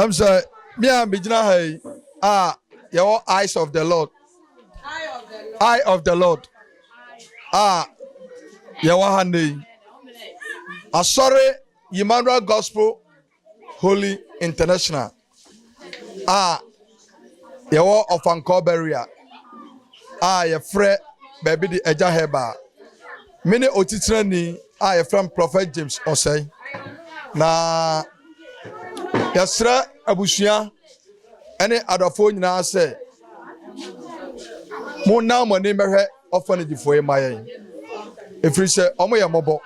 I'm sorry. Me and Bijna Hay. Your eyes of the Lord. Eye of the Lord. Your hand. Sorry, Emmanuel Gospel Holy International. Your of Anchor Barrier. Your friend, baby, the Eja Heba. Many otitrani your friend Prophet James Osei. Na yasra abushia any other phone na say mo na mo ni mehwe orphanage for e mayen efri say omo ye mobo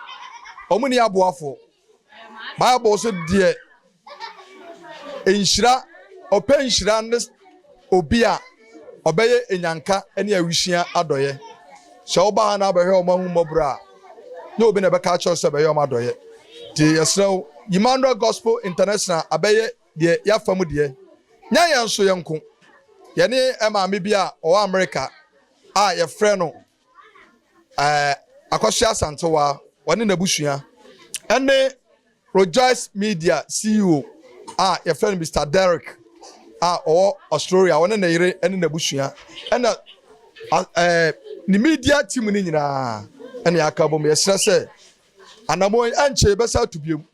omo ni aboafo bible so de enhira open nhira ne obi a obeye enyanka ene awishia adoye so oba ha na abehwe omo hu mobra no obi na be ka church abeye omo adoye di yasra Emmanuel Gospel International abeye de yafamu de nya yanso yanko ye ne ema bia o America ye frɛ no akwahia santewa wone nabusua ene Rejoice Media CEO ye frɛ no Mr. Derek o Australia wone na yire ene nabusua ena ni media team ni nyina ene akabom ye srɛ sɛ anamo anche besa tubiem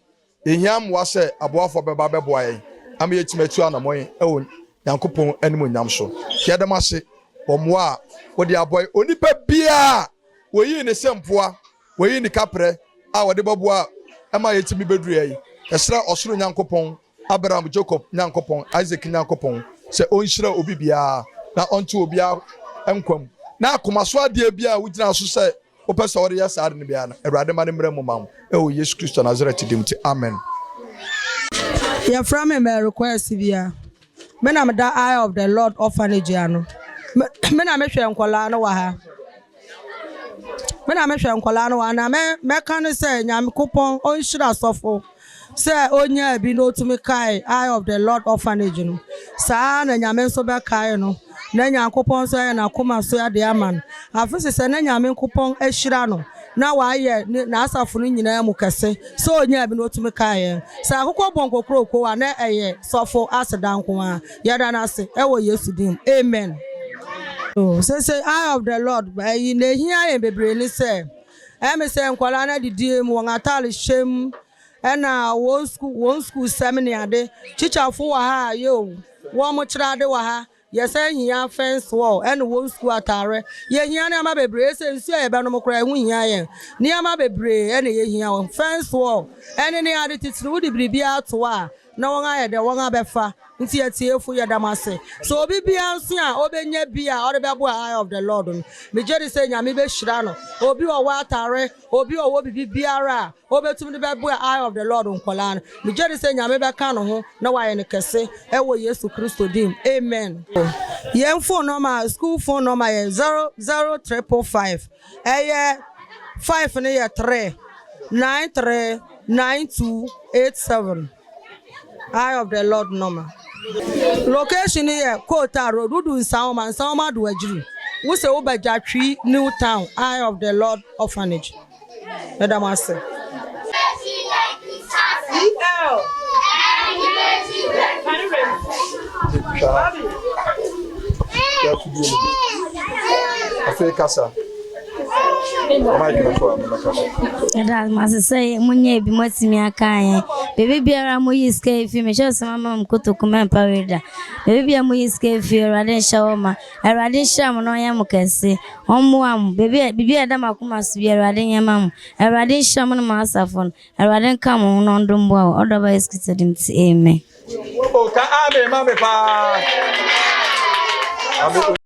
ehiam wa se aboafo beba beboa yen am ye timatu anamoy ewo yankopon anim nyam so yedamase omoa wode aboy onipa bia woyi ne sempoa woyi ne kapre wode boboa ama yetimi beduru yi esra osoro nyankopon Abraham Jacob nyankopon Isaac nyankopon se onhira obi bia na onto obi enkwam na akomaso ade bia wugina so se opesa wode yasa ade ne bia na Awurade ma ne mrɛ mu mam ewo Yesu Kristo Nazareth dimti amen. Yeah, from me request bia me na me da Eye of the Lord Orphanage ano me na me hwe nkola no wa ha me na me hwe nkola no wa na me kan say nyame kupon onhira sofo say onya bi no tumi kai Eye of the Lord Orphanage no sa na nyame so be kai no na nyankopon so ya na koma so ya de aman afisi se na nyame kupon ahira no na wa ye na asafo no nyina mu kese so onya bi no tumi kai sa akokọ bonkokro ko wa na eye sofo asedan ko a yada na ase e wo Yesu dim amen. So say Eye of the Lord by na hia yen bebre ni say me say nkwala na didie mu won atale shem na won school seminar de chichafo wa ha yo wo mo kira de wa ha yes hia fence wall and won school atare ye hia na ma bebre say nsu e be no mokra hu hia yen ni ama bebre e na ye hia won fence wall ene ne ade titiri wudi biribia ato a na won ayede won abefa nti atiefu yedamase so obi bia nso a obenya bia o de bebo Eye of the Lord me jeri say nyame be hira no obi o wa atare obi o wo bibi biara obetum de bebo Eye of the Lord nkola no me jeri say nyame be ka no ho na wa ye ne kese e wo Yesu Kristo dim amen. Yen phone number school phone number 00355 5 ne ye 3 93 9287 Eye of the Lord number. Location here, Kota Road, Udun Sauma do Ajiri. We say Ubajatri, New Town, Eye of the Lord Orphanage. Madam Master. Must say, Munya be much me a kind. Baby, be a moyes cave, me show some mamma to come parida. Baby, a moyes cave, fear, I didn't show ma. I radin sham no yamukasi. One, baby, a damacumas, be a radin yamam. I radin sham on my saffron. I radin come on Dumbo, otherwise, kitted him to amen. Oh, mamma.